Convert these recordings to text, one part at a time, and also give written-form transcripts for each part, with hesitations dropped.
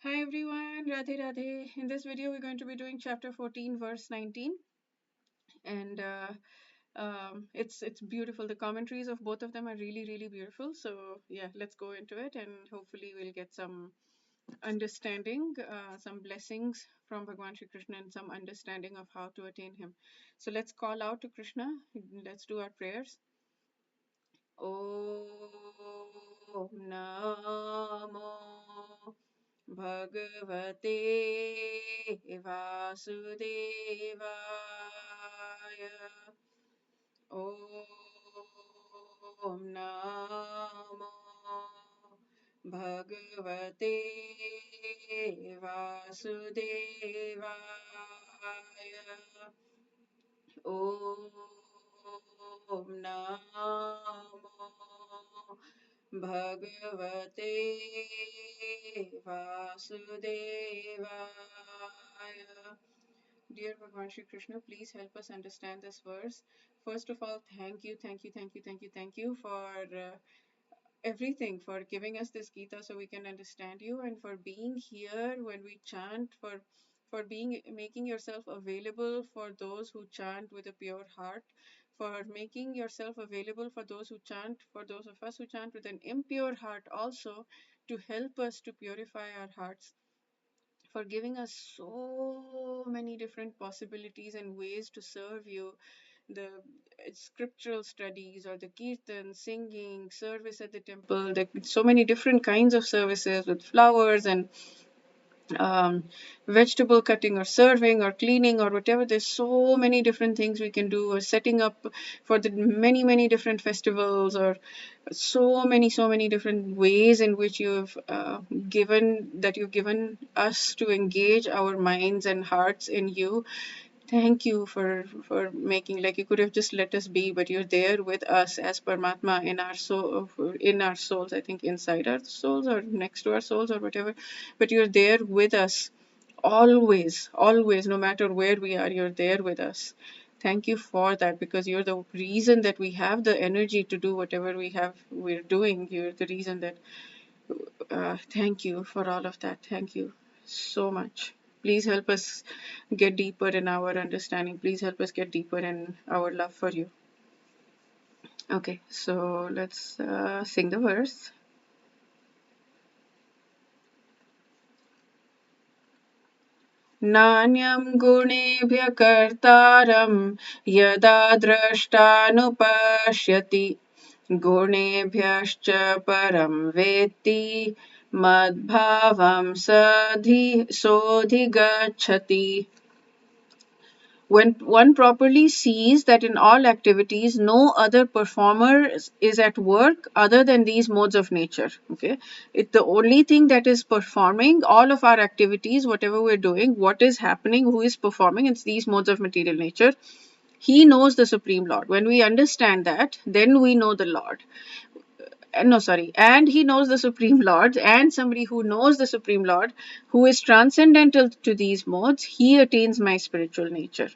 Hi everyone, Radhe Radhe. In this video, we're going to be doing chapter 14, verse 19, and it's beautiful. The commentaries of both of them are really beautiful. So yeah, let's go into it, and hopefully we'll get some understanding, some blessings from Bhagwan Shri Krishna, and some understanding of how to attain him. So let's call out to Krishna. Let's do our prayers. Om Namo Bhagavate Vasudevaya. Om Namo Bhagavate Vasudevaya. Om Namo Bhagavate Vasudevaya. Dear Bhagwan Shri Krishna, please help us understand this verse. First of all, thank you for everything, for giving us this Gita so we can understand you, and for being here when we chant, for being making yourself available for those who chant with a pure heart, for making yourself available for those who chant, for those of us who chant with an impure heart also, to help us to purify our hearts, for giving us so many different possibilities and ways to serve you, the scriptural studies or the kirtan, singing, service at the temple, so many different kinds of services with flowers and um, vegetable cutting or serving or cleaning or whatever. There's so many different things we can do, or setting up for the many different festivals, or so many different ways in which you've given us to engage our minds and hearts in you. Thank you for making, like, you could have just let us be, but you're there with us as Paramatma in our soul, in our souls. I think inside our souls or next to our souls or whatever. But you're there with us always, no matter where we are. You're there with us. Thank you for that, because you're the reason that we have the energy to do whatever we're doing. You're the reason that. Thank you for all of that. Thank you so much. Please help us get deeper in our understanding. Please help us get deeper in our love for you. Okay, so let's sing the verse. नान्यं गुणेभ्यः कर्तारं यदा द्रष्टानुपश्यति गुणेभ्यश्च परं वेत्ति मद्भावं सोऽधिगच्छति. When one properly sees that in all activities no other performer is at work other than these modes of nature. Okay, it's the only thing that is performing all of our activities, whatever we're doing, what is happening, who is performing, it's these modes of material nature. He knows the Supreme Lord. When we understand that, then we know the Lord. No, sorry, and he knows the Supreme Lord, and somebody who knows the Supreme Lord, who is transcendental to these modes, he attains my spiritual nature.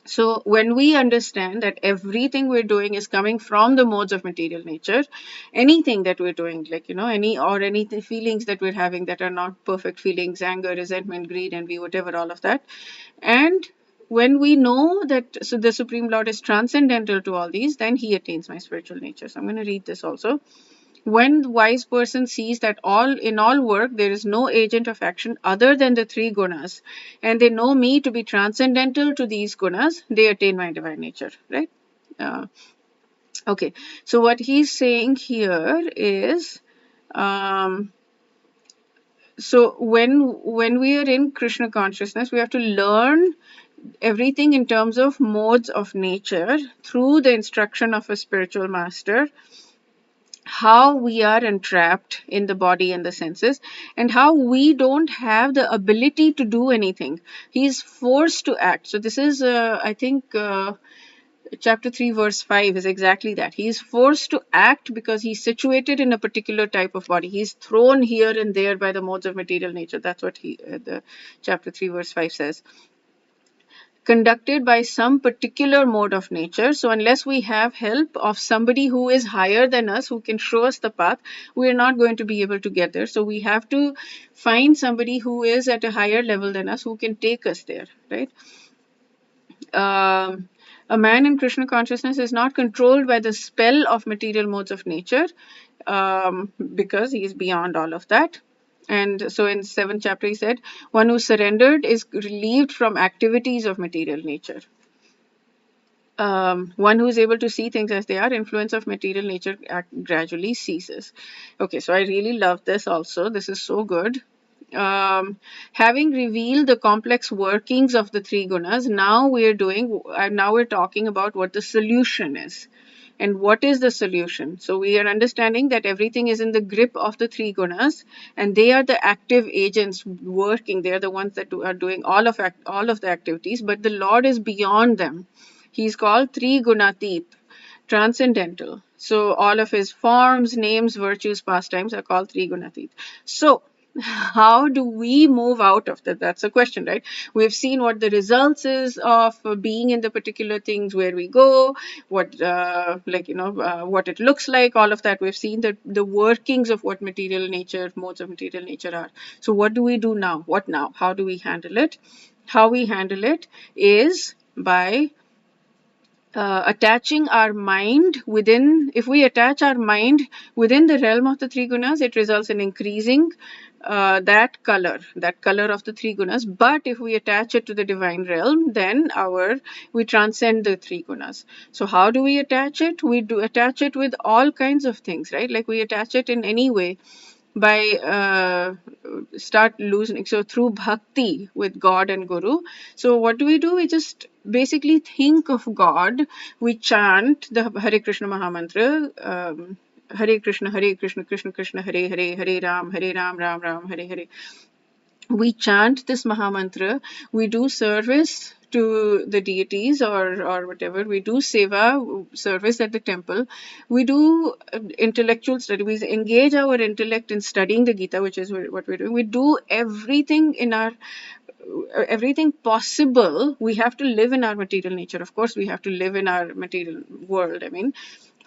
So when we understand that everything we're doing is coming from the modes of material nature, anything that we're doing, like, any feelings that we're having that are not perfect feelings, anger, resentment, greed, envy, whatever, all of that. And when we know that so the Supreme Lord is transcendental to all these, then he attains my spiritual nature. So I'm going to read this also. When the wise person sees that in all work there is no agent of action other than the three gunas, and they know me to be transcendental to these gunas, they attain my divine nature, right? Uh, okay, so what he's saying here is, so when we are in Krishna consciousness, we have to learn everything in terms of modes of nature through the instruction of a spiritual master, how we are entrapped in the body and the senses, and how we don't have the ability to do anything. He is forced to act. So this is, I think, chapter 3, verse 5 is exactly that. He is forced to act because he's situated in a particular type of body. He's thrown here and there by the modes of material nature. That's what the chapter 3, verse 5 says. conducted by some particular mode of nature. So unless we have help of somebody who is higher than us, who can show us the path, we are not going to be able to get there. So we have to find somebody who is at a higher level than us, who can take us there, right? A man in Krishna consciousness is not controlled by the spell of material modes of nature, because he is beyond all of that. And so in 7th chapter he said, one who surrendered is relieved from activities of material nature. One who is able to see things as they are, influence of material nature gradually ceases. Okay, so I really love this also. This is so good. Having revealed the complex workings of the three gunas, now we're talking about what the solution is. And what is the solution? So we are understanding that everything is in the grip of the three gunas, and they are the active agents working. They are the ones that are doing all of the activities, but the Lord is beyond them. He's called Tri Gunatit, transcendental. So all of his forms, names, virtues, pastimes are called Tri Gunatit. So how do we move out of that? That's a question, right? We've seen what the results is of being in the particular things, where we go, what what it looks like, all of that. We've seen the workings of what material nature, modes of material nature are. So what do we do now? What now? How do we handle it? How we handle it is by attaching our mind within. If we attach our mind within the realm of the three gunas, it results in increasing that color of the three gunas. But if we attach it to the divine realm, then we transcend the three gunas. So how do we attach it? We do attach it with all kinds of things, right? Like we attach it in any way by start losing. So through bhakti with God and Guru. So what do? We just basically think of God. We chant the Hare Krishna Mahamantra. Hare Krishna, Krishna Krishna, Hare Hare, Hare Ram, Ram Ram, Hare Hare. We chant this Mahamantra. We do service to the deities or whatever. We do seva, service at the temple. We do intellectual study. We engage our intellect in studying the Gita, which is what we're doing. We do everything everything possible. We have to live in our material nature. Of course, we have to live in our material world. I mean,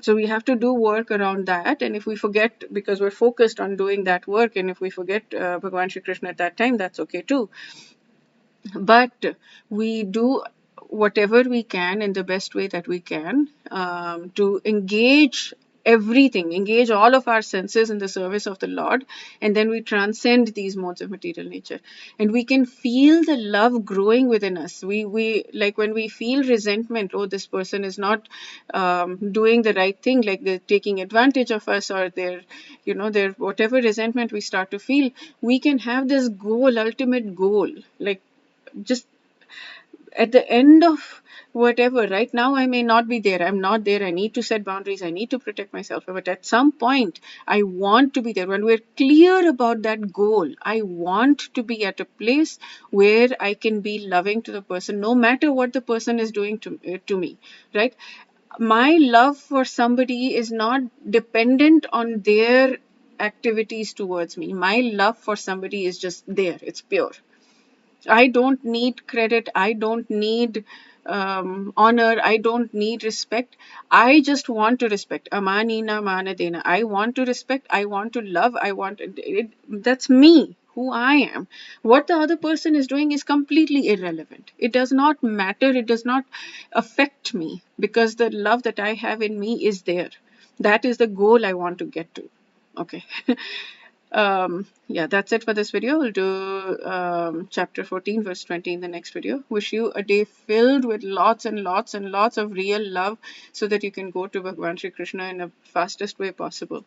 so we have to do work around that. And if we forget, because we're focused on doing that work, and if we forget Bhagwan Shri Krishna at that time, that's okay too. But we do whatever we can in the best way that we can to engage all of our senses in the service of the Lord, and then we transcend these modes of material nature, and we can feel the love growing within us. We like when we feel resentment, oh, this person is not doing the right thing, like they're taking advantage of us, or they're whatever resentment we start to feel, we can have this ultimate goal, like just at the end of whatever. Right now I may not be there, I'm not there, I need to set boundaries, I need to protect myself, but at some point I want to be there. When we're clear about that goal, I want to be at a place where I can be loving to the person, no matter what the person is doing to me, right? My love for somebody is not dependent on their activities towards me. My love for somebody is just there, it's pure. I don't need credit. I don't need honor. I don't need respect. I just want to respect. Amanina manadena. I want to respect. I want to love. That's me, who I am. What the other person is doing is completely irrelevant. It does not matter. It does not affect me, because the love that I have in me is there. That is the goal I want to get to. Okay. Yeah, that's it for this video. We'll do chapter 14 verse 20 in the next video. Wish you a day filled with lots and lots and lots of real love, so that you can go to Bhagwan Shri Krishna in the fastest way possible.